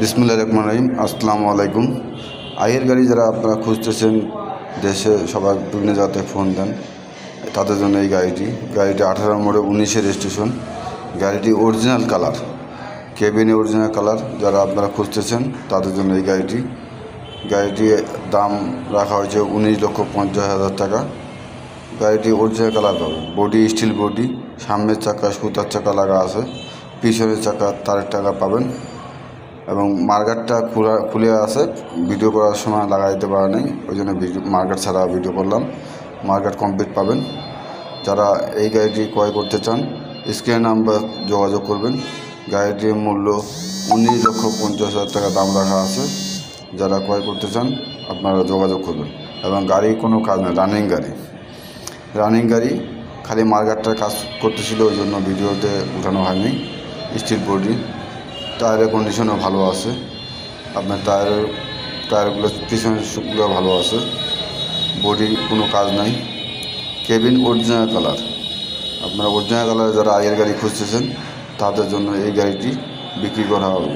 বিসমিল্লাহির রহমানির রহিম। আসসালামু আলাইকুম। আইয়ের গাড়ি যারা আপনারা খুঁজতেছেন, দেশে সবার বিভিন্ন জায়গাতে ফোন দেন, তাদের জন্য এই গাড়িটি 18 মোড়ে 19 রেজিস্ট্রেশন। গাড়িটি অরিজিনাল কালার, কেবিনে অরিজিনাল কালার। যারা আপনারা খুঁজতেছেন তাদের জন্য এই গাড়িটির দাম রাখা হয়েছে 19,50,000 টাকা। গাড়িটি অরিজিনাল কালার পাবে। বডি স্টিল বডি, সামনের চাকা সুতার চাকা লাগা আছে, পিছনের চাকা তারের টাকা পাবেন এবং মার্গারটা খুলে আছে। ভিডিও করার সময় লাগাই দিতে পারা নেই, ওই জন্য মার্গার ছাড়া ভিডিও করলাম। মার্গার কমপ্লিট পাবেন। যারা এই গাড়িটি ক্রয় করতে চান স্ক্রিনে নাম্বার যোগাযোগ করবেন। গাড়িটির মূল্য 19,50,000 টাকা দাম রাখা আছে। যারা ক্রয় করতে চান আপনারা যোগাযোগ করবেন। এবং গাড়ির কোনো কাজ নেই, রানিং গাড়ি, খালি মার্গারটার কাজ করতেছিল, ওই জন্য ভিডিওতে উঠানো হয়নি। স্টিল বডি, টায়ারের কন্ডিশনও ভালো আছে। আপনার টায়ারগুলো পিছনের সুপগুলো ভালো আছে। বডি কোনো কাজ নাই। Cabin original colour. আপনারা অরিজিনাল কালারে যারা আগের গাড়ি খুঁজতেছেন তাদের জন্য এই গাড়িটি বিক্রি করা হবে।